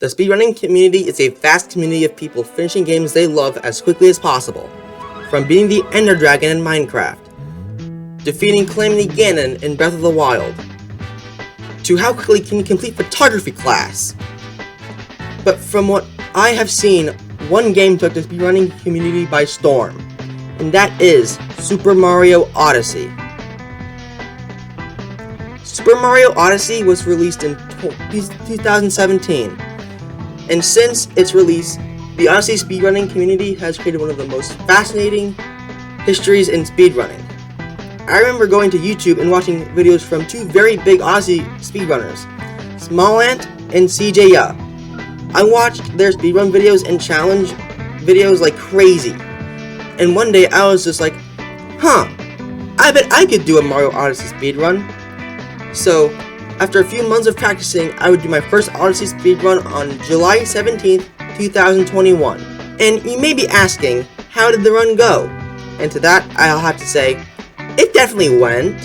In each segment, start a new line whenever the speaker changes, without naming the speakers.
The speedrunning community is a vast community of people finishing games they love as quickly as possible. From beating the Ender Dragon in Minecraft, defeating Calamity Ganon in Breath of the Wild, to how quickly can you complete photography class. But from what I have seen, one game took the speedrunning community by storm, and that is Super Mario Odyssey. Super Mario Odyssey was released in 2017, and since its release, the Odyssey speedrunning community has created one of the most fascinating histories in speedrunning. I remember going to YouTube and watching videos from two very big Odyssey speedrunners, Smallant and CJ Ya. I watched their speedrun videos and challenge videos like crazy, and one day I was just like, I bet I could do a Mario Odyssey speedrun. So, after a few months of practicing, I would do my first Odyssey speedrun on July 17th, 2021. And you may be asking, how did the run go? And to that, I'll have to say, it definitely went.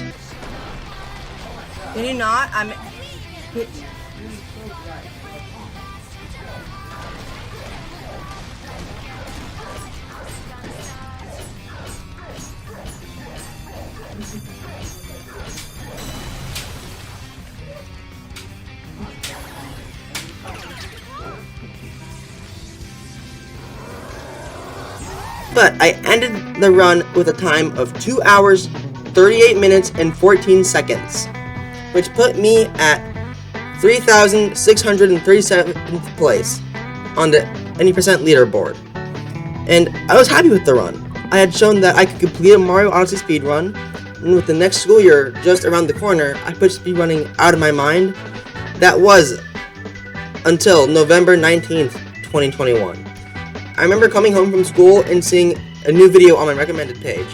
Can you not?
But I ended the run with a time of 2 hours, 38 minutes, and 14 seconds, which put me at 3,637th place on the any percent leaderboard. And I was happy with the run. I had shown that I could complete a Mario Odyssey speedrun, and with the next school year just around the corner, I put speedrunning out of my mind. That was until November 19th, 2021. I remember coming home from school and seeing a new video on my recommended page.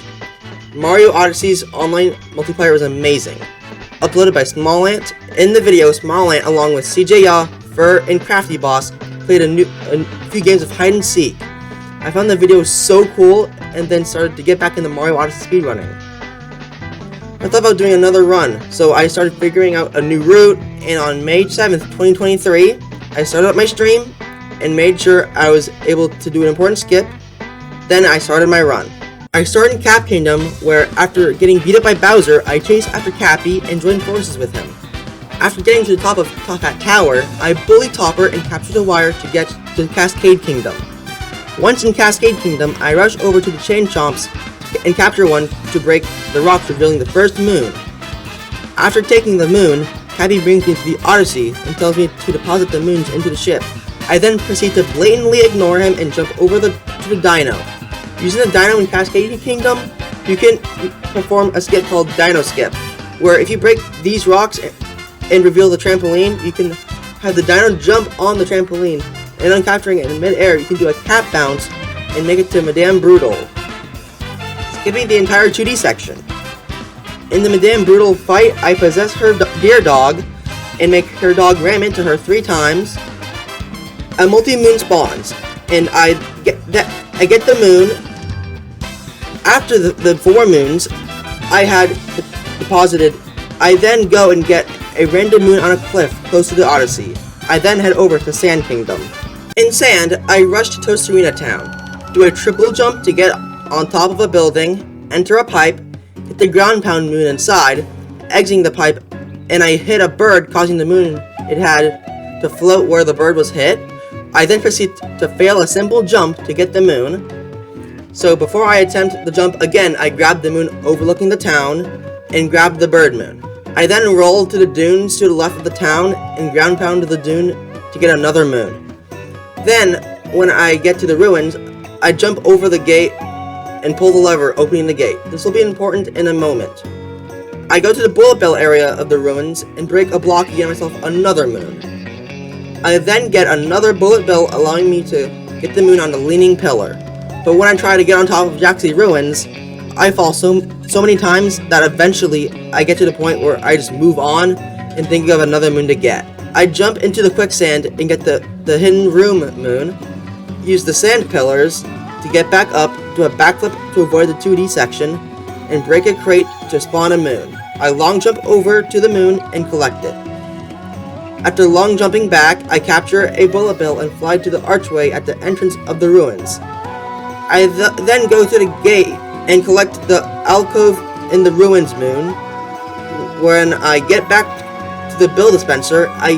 Mario Odyssey's online multiplayer was amazing. Uploaded by Smallant. In the video, Smallant, along with CJ Ya, Fur, and Crafty Boss, played a few games of hide and seek. I found the video so cool, and then started to get back into Mario Odyssey speedrunning. I thought about doing another run, so I started figuring out a new route, and on May 7th, 2023, I started up my stream, and made sure I was able to do an important skip. Then I started my run. I started in Cap Kingdom, where after getting beat up by Bowser, I chased after Cappy and joined forces with him. After getting to the top of Top Hat Tower, I bullied Topper and captured the wire to get to Cascade Kingdom. Once in Cascade Kingdom, I rush over to the Chain Chomps and capture one to break the rocks, revealing the first moon. After taking the moon, Cappy brings me to the Odyssey and tells me to deposit the moons into the ship. I then proceed to blatantly ignore him and jump over to the Dino. Using the Dino in Cascade Kingdom, you can perform a skip called Dino Skip, where if you break these rocks and reveal the trampoline, you can have the Dino jump on the trampoline, and on capturing it in mid-air, you can do a cap bounce and make it to Madame Brutal, skipping the entire 2D section. In the Madame Brutal fight, I possess her deer dog and make her dog ram into her 3 times. A multi-moon spawns, and I get the moon. After the 4 moons I had deposited, I then go and get a random moon on a cliff close to the Odyssey. I then head over to Sand Kingdom. In Sand, I rush to Tostarena Town, do a triple jump to get on top of a building, enter a pipe, hit the ground pound moon inside, exiting the pipe, and I hit a bird, causing the moon it had to float where the bird was hit. I then proceed to fail a simple jump to get the moon. So before I attempt the jump again, I grab the moon overlooking the town and grab the bird moon. I then roll to the dunes to the left of the town and ground pound to the dune to get another moon. Then, when I get to the ruins, I jump over the gate and pull the lever opening the gate. This will be important in a moment. I go to the bullet bill area of the ruins and break a block to get myself another moon. I then get another bullet bill, allowing me to get the moon on the leaning pillar. But when I try to get on top of Jaxie Ruins, I fall so many times that eventually I get to the point where I just move on and think of another moon to get. I jump into the quicksand and get the hidden room moon, use the sand pillars to get back up, do a backflip to avoid the 2D section, and break a crate to spawn a moon. I long jump over to the moon and collect it. After long jumping back, I capture a bullet bill and fly to the archway at the entrance of the ruins. I then go to the gate and collect the alcove in the ruins moon. When I get back to the bill dispenser, I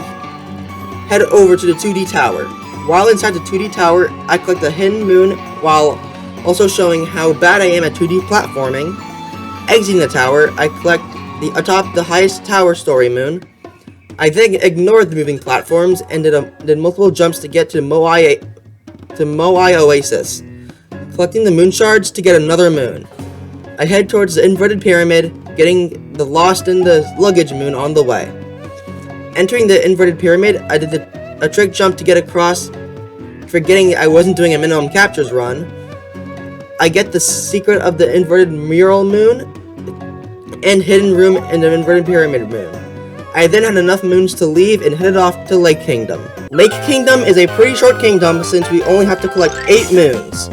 head over to the 2D tower. While inside the 2D tower, I collect the hidden moon while also showing how bad I am at 2D platforming. Exiting the tower, I collect atop the highest tower story moon. I then ignored the moving platforms and did multiple jumps to get to Moai Oasis, collecting the moon shards to get another moon. I head towards the inverted pyramid, getting the lost in the luggage moon on the way. Entering the inverted pyramid, I did a trick jump to get across, forgetting I wasn't doing a minimum captures run. I get the secret of the inverted mural moon and hidden room in the inverted pyramid moon. I then had enough moons to leave and headed off to Lake Kingdom. Lake Kingdom is a pretty short kingdom since we only have to collect 8 moons.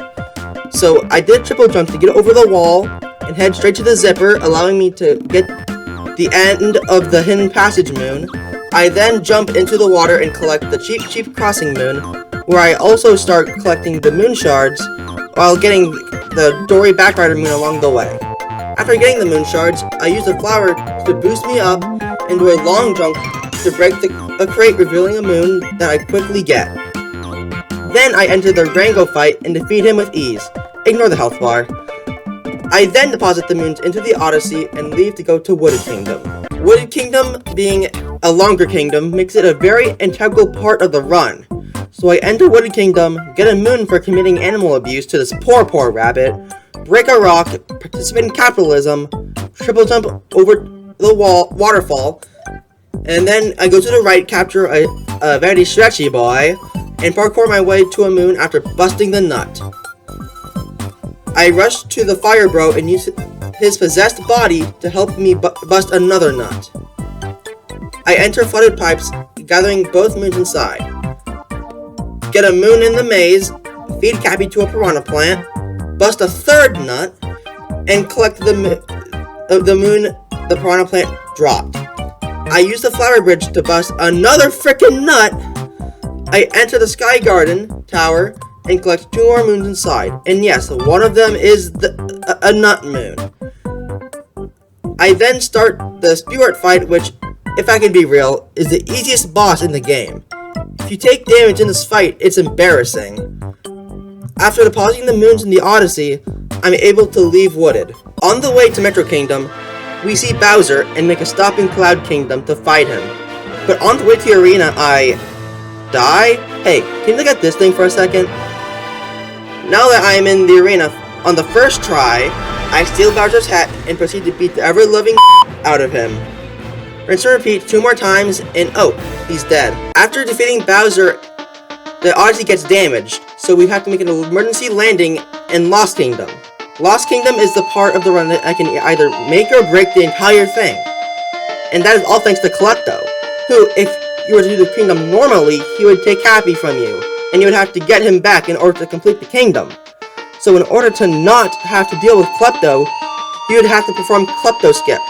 So I did triple jump to get over the wall and head straight to the zipper, allowing me to get the end of the hidden passage moon. I then jump into the water and collect the cheap crossing moon, where I also start collecting the moon shards while getting the Dory Backrider moon along the way. After getting the moon shards, I use the flower to boost me up and do a long jump to break the crate, revealing a moon that I quickly get. Then I enter the Rango fight and defeat him with ease. Ignore the health bar. I then deposit the moons into the Odyssey and leave to go to Wooded Kingdom. Wooded Kingdom, being a longer kingdom, makes it a very integral part of the run. So I enter Wooded Kingdom, get a moon for committing animal abuse to this poor rabbit, break a rock, participate in capitalism, triple jump over the waterfall, and then I go to the right, capture a very stretchy boy, and parkour my way to a moon after busting the nut. I rush to the fire bro and use his possessed body to help me bust another nut. I enter flooded pipes, gathering both moons inside. Get a moon in the maze, feed Cappy to a piranha plant, bust a third nut, and collect the moon the piranha plant dropped. I use the flower bridge to bust another frickin' nut. I enter the Sky Garden tower and collect 2 more moons inside. And yes, one of them is a nut moon. I then start the Stewart fight, which, if I can be real, is the easiest boss in the game. If you take damage in this fight, it's embarrassing. After depositing the moons in the Odyssey, I'm able to leave Wooded. On the way to Metro Kingdom, we see Bowser and make a stop in Cloud Kingdom to fight him. But on the way to the arena, I die? Hey, can you look at this thing for a second? Now that I am in the arena, on the first try, I steal Bowser's hat and proceed to beat the ever-loving out of him. Rinse and repeat 2 more times, and oh, he's dead. After defeating Bowser, the Odyssey gets damaged, so we have to make an emergency landing in Lost Kingdom. Lost Kingdom is the part of the run that I can either make or break the entire thing. And that is all thanks to Klepto, who, if you were to do the kingdom normally, he would take Cappy from you, and you would have to get him back in order to complete the kingdom. So in order to not have to deal with Klepto, you would have to perform Klepto Skip,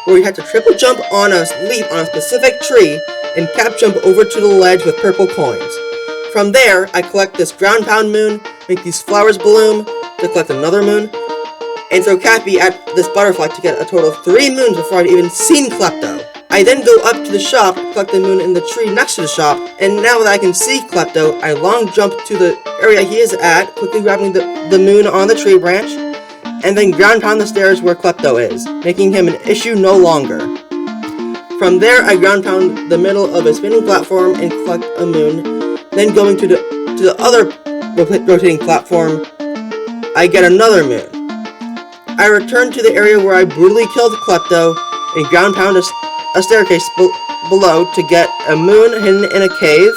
where you have to triple jump on a leap on a specific tree, and cap jump over to the ledge with purple coins. From there, I collect this ground pound moon, make these flowers bloom, to collect another moon, and throw Cappy at this butterfly to get a total of 3 moons before I'd even seen Klepto. I then go up to the shop, collect the moon in the tree next to the shop, and now that I can see Klepto, I long jump to the area he is at, quickly grabbing the moon on the tree branch, and then ground pound the stairs where Klepto is, making him an issue no longer. From there, I ground pound the middle of a spinning platform and collect a moon, then going to the other rotating platform, I get another moon. I return to the area where I brutally killed Klepto and ground pound a staircase below to get a moon hidden in a cave.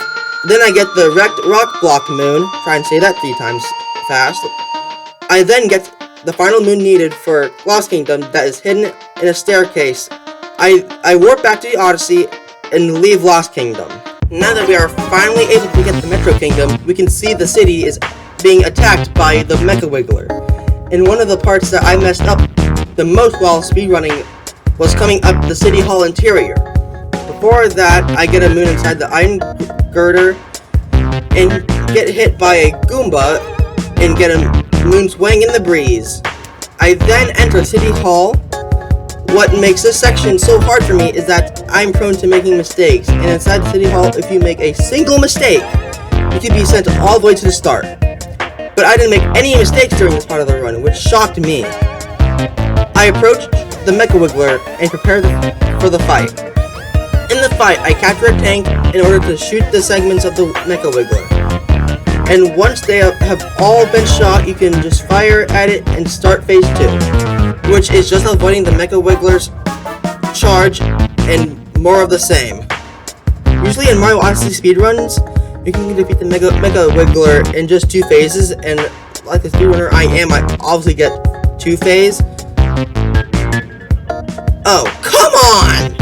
Then I get the wrecked rock block moon. Try and say that 3 times fast. I then get the final moon needed for Lost Kingdom that is hidden in a staircase. I warp back to the Odyssey and leave Lost Kingdom. Now that we are finally able to get to Metro Kingdom, we can see the city is being attacked by the Mecha Wiggler. And one of the parts that I messed up the most while speedrunning was coming up the City Hall interior. before that, I get a moon inside the iron girder and get hit by a Goomba and get a moon swaying in the breeze. I then enter City Hall. What makes this section so hard for me is that I'm prone to making mistakes, and inside the City Hall, if you make a single mistake, you could be sent all the way to the start. But I didn't make any mistakes during this part of the run, which shocked me. I approached the Mecha Wiggler and prepared for the fight. In the fight, I capture a tank in order to shoot the segments of the Mecha Wiggler. And once they have all been shot, you can just fire at it and start phase 2, which is just avoiding the Mecha Wiggler's charge and more of the same. Usually in Mario Odyssey speedruns, you can defeat the Mecha Wiggler in just 2 phases, and like the speedrunner I am, I obviously get 2 phase. Oh, come on!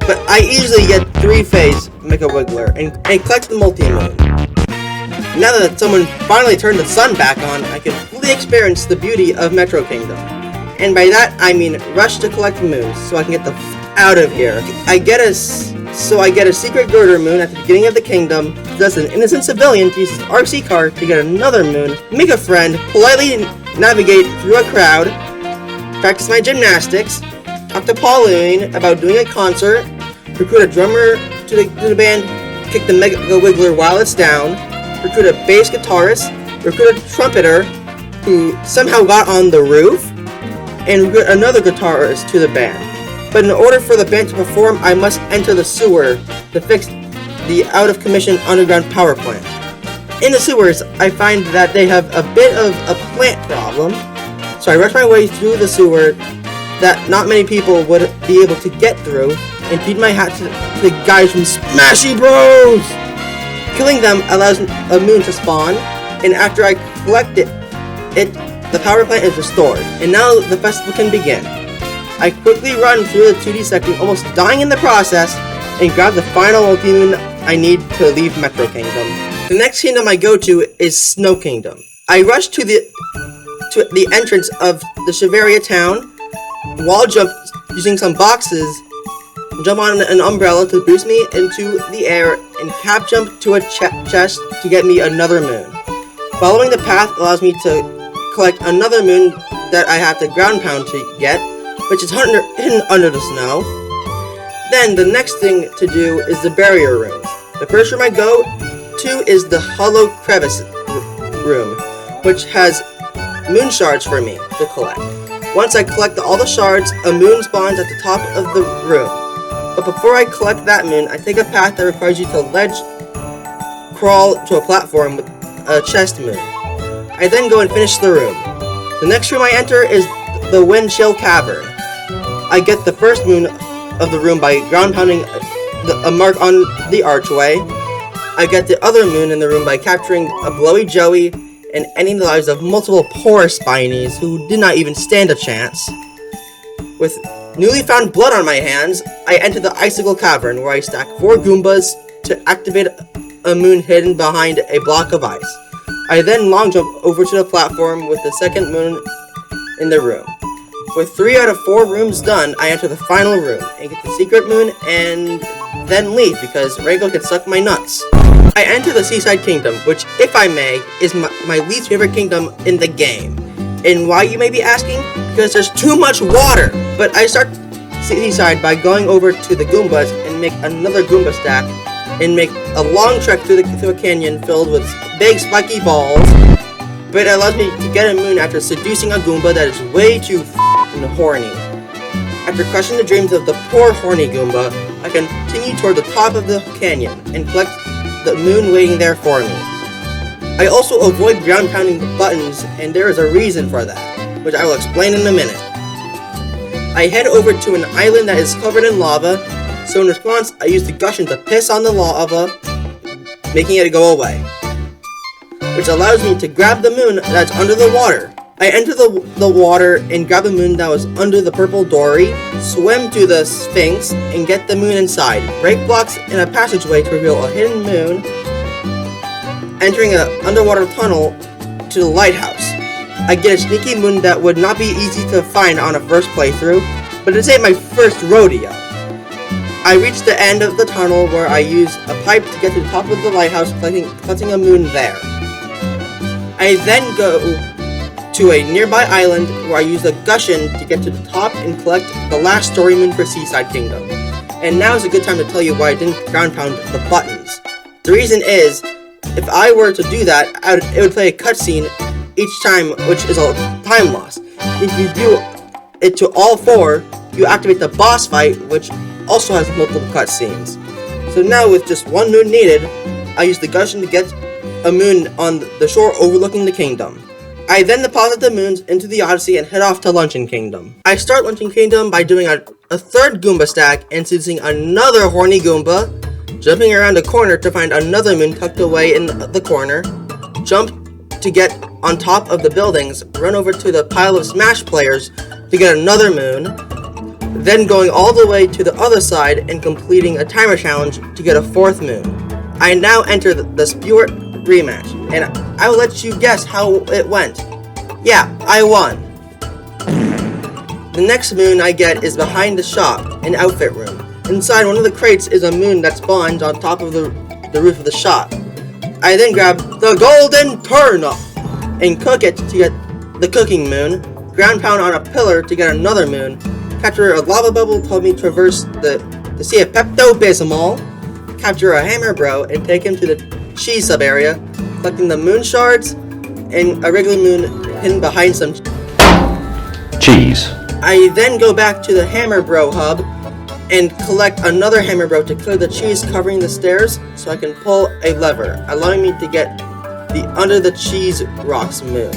But I easily get 3 phase Mecha Wiggler and collect the multi-moon. Now that someone finally turned the sun back on, I can fully experience the beauty of Metro Kingdom. And by that, I mean rush to collect moons so I can get the out of here. I get a secret girder moon at the beginning of the kingdom, thus an innocent civilian to use his RC car to get another moon, make a friend, politely navigate through a crowd, practice my gymnastics, talk to Pauline about doing a concert, recruit a drummer to the band, kick the Mega Wiggler while it's down, recruit a bass guitarist, recruit a trumpeter who somehow got on the roof, and recruit another guitarist to the band. But in order for the band to perform, I must enter the sewer to fix the out-of-commission underground power plant. In the sewers, I find that they have a bit of a plant problem, so I rush my way through the sewer that not many people would be able to get through, and feed my hat to the guys from Smashy Bros! Killing them allows a moon to spawn, and after I collect it, the power plant is restored, and now the festival can begin. I quickly run through the 2D section, almost dying in the process, and grab the final multi-moon I need to leave Metro Kingdom. The next kingdom I go to is Snow Kingdom. I rush to the entrance of the Shiveria town, wall jump using some boxes, jump on an umbrella to boost me into the air, and cap jump to a chest to get me another moon. Following the path allows me to collect another moon that I have to ground pound to get, which is hidden under the snow. Then the next thing to do is the barrier rooms. The first room I go to is the Hollow Crevice room, which has moon shards for me to collect. Once I collect all the shards, a moon spawns at the top of the room. But before I collect that moon, I take a path that requires you to ledge crawl to a platform with a chest moon. I then go and finish the room. The next room I enter is the Wind Chill Cavern. I get the first moon of the room by ground pounding a mark on the archway. I get the other moon in the room by capturing a Blowy Joey and ending the lives of multiple poor Spinies who did not even stand a chance. With newly found blood on my hands, I enter the Icicle Cavern where I stack 4 Goombas to activate a moon hidden behind a block of ice. I then long jump over to the platform with the second moon in the room. With 3 out of 4 rooms done, I enter the final room and get the secret moon and then leave because Rego can suck my nuts. I enter the Seaside Kingdom, which, if I may, is my least favorite kingdom in the game. And why, you may be asking? Because there's too much water! But I start Seaside by going over to the Goombas and make another Goomba stack and make a long trek through a canyon filled with big spiky balls. But it allows me to get a moon after seducing a Goomba that is way too horny. After crushing the dreams of the poor horny Goomba, I continue toward the top of the canyon and collect the moon waiting there for me. I also avoid ground pounding the buttons, and there is a reason for that, which I will explain in a minute. I head over to an island that is covered in lava, so in response I use the gushing to piss on the lava, making it go away, which allows me to grab the moon that's under the water. I enter the water and grab the moon that was under the purple dory, swim to the Sphinx, and get the moon inside. Break blocks in a passageway to reveal a hidden moon, entering an underwater tunnel to the lighthouse. I get a sneaky moon that would not be easy to find on a first playthrough, but this ain't my first rodeo. I reach the end of the tunnel where I use a pipe to get to the top of the lighthouse, collecting a moon there. I then go to a nearby island where I use the Gushin to get to the top and collect the last story moon for Seaside Kingdom. And now is a good time to tell you why I didn't ground pound the buttons. The reason is, if I were to do that, it would play a cutscene each time, which is a time loss. If you do it to all 4, you activate the boss fight, which also has multiple cutscenes. So now with just 1 moon needed, I use the Gushin to get a moon on the shore overlooking the kingdom. I then deposit the moons into the Odyssey and head off to Luncheon Kingdom. I start Luncheon Kingdom by doing a 3rd Goomba stack and seducing another horny Goomba, jumping around a corner to find another moon tucked away in the corner, jump to get on top of the buildings, run over to the pile of Smash players to get another moon, then going all the way to the other side and completing a timer challenge to get a 4th moon. I now enter the Spewart rematch, and I will let you guess how it went. Yeah, I won. The next moon I get is behind the shop, an outfit room. Inside one of the crates is a moon that spawns on top of the roof of the shop. I then grab the golden turnip and cook it to get the cooking moon, ground pound on a pillar to get another moon, capture a lava bubble to help me traverse the sea of Pepto-Bismol, capture a hammer bro and take him to the cheese sub area, collecting the moon shards and a regular moon hidden behind some
cheese.
I then go back to the hammer bro hub and collect another hammer bro to clear the cheese covering the stairs so I can pull a lever, allowing me to get the under the cheese rocks moon.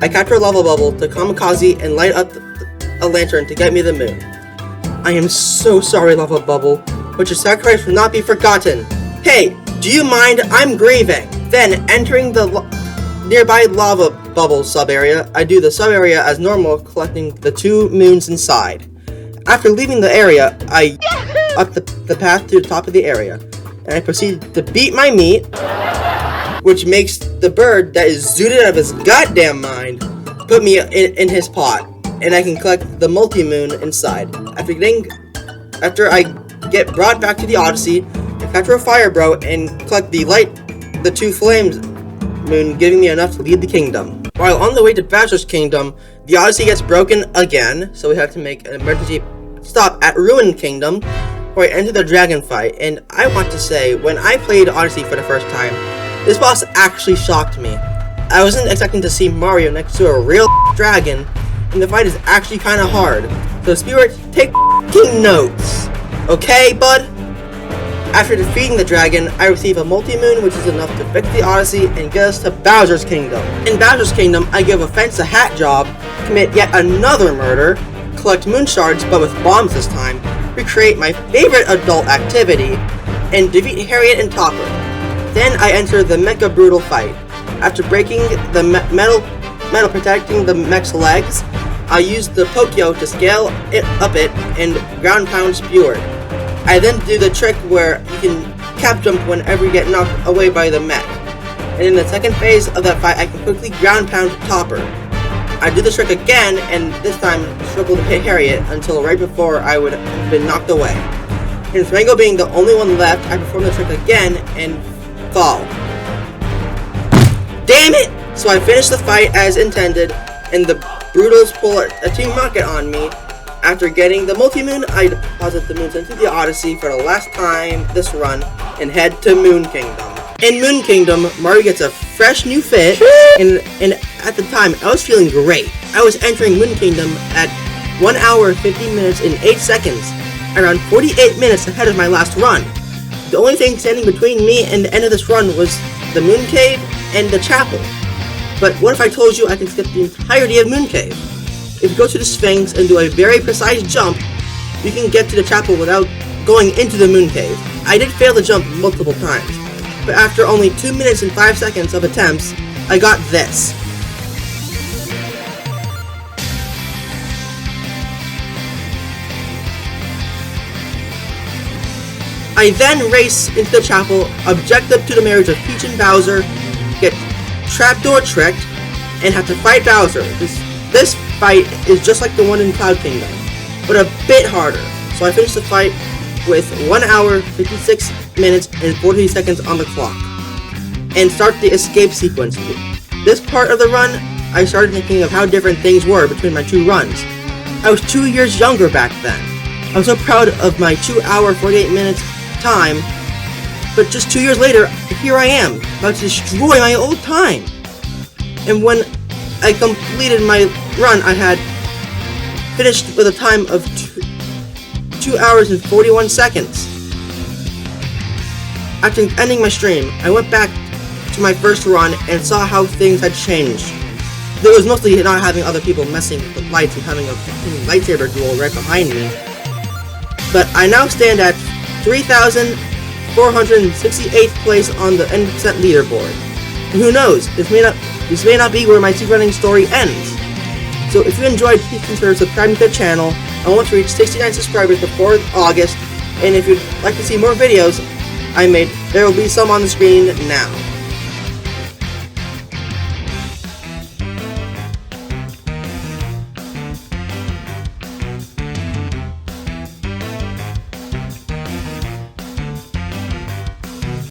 I capture a lava bubble to kamikaze and light up a lantern to get me the moon. I am so sorry, lava bubble, but your sacrifice will not be forgotten. Hey, do you mind? I'm grieving. Then, entering the nearby lava bubble sub-area, I do the sub-area as normal, collecting the 2 moons inside. After leaving the area, I up the path to the top of the area, and I proceed to beat my meat, which makes the bird that is zooted out of his goddamn mind put me in his pot, and I can collect the multi-moon inside. After I get brought back to the Odyssey, I capture a fire bro and collect the 2 flames moon, giving me enough to lead the kingdom. While on the way to Bowser's Kingdom, the Odyssey gets broken again, so we have to make an emergency stop at Ruin Kingdom, where I enter the dragon fight. And I want to say, when I played Odyssey for the first time, this boss actually shocked me. I wasn't expecting to see Mario next to a real dragon, and the fight is actually kind of hard. So Spirit, take notes. Okay, bud? After defeating the dragon, I receive a multi-moon, which is enough to fix the Odyssey and get us to Bowser's Kingdom. In Bowser's Kingdom, I give Offense a hat job, commit yet another murder, collect moon shards but with bombs this time, recreate my favorite adult activity, and defeat Harriet and Topper. Then I enter the Mecha Brutal fight. After breaking the metal protecting the mech's legs, I use the Pokyo to scale it and ground pound Spewart. I then do the trick where you can cap jump whenever you get knocked away by the mech. And in the second phase of that fight, I can quickly ground pound Topper. I do the trick again, and this time struggle to hit Harriet until right before I would have been knocked away. And Flamingo being the only one left, I perform the trick again and fall. Damn it! So I finish the fight as intended, and the Brutals pull a Team Rocket on me. After getting the multi-moon, I deposit the moons into the Odyssey for the last time this run and head to Moon Kingdom. In Moon Kingdom, Mario gets a fresh new fit, and at the time, I was feeling great. I was entering Moon Kingdom at 1 hour, 50 minutes, and 8 seconds, around 48 minutes ahead of my last run. The only thing standing between me and the end of this run was the Moon Cave and the Chapel. But what if I told you I can skip the entirety of Moon Cave? If you go to the Sphinx and do a very precise jump, you can get to the chapel without going into the Moon Cave. I did fail the jump multiple times, but after only 2 minutes and 5 seconds of attempts, I got this. I then race into the chapel, objective to the marriage of Peach and Bowser, get trapdoor tricked, and have to fight Bowser. This fight is just like the one in Cloud Kingdom, but a bit harder. So I finish the fight with 1 hour, 56 minutes, and 40 seconds on the clock, and start the escape sequence. This part of the run, I started thinking of how different things were between my two runs. I was 2 years younger back then. I was so proud of my 2 hour, 48 minutes time, but just 2 years later, here I am, about to destroy my old time. And when I completed my run, I had finished with a time of 2 hours and 41 seconds. After ending my stream, I went back to my first run and saw how things had changed. It was mostly not having other people messing with the lights and having a lightsaber duel right behind me. But I now stand at 3,468th place on the N% leaderboard. And who knows, this may not be where my speedrunning story ends. So if you enjoyed, please consider subscribing to the channel. I want to reach 69 subscribers before August, and if you'd like to see more videos I made, there will be some on the screen now.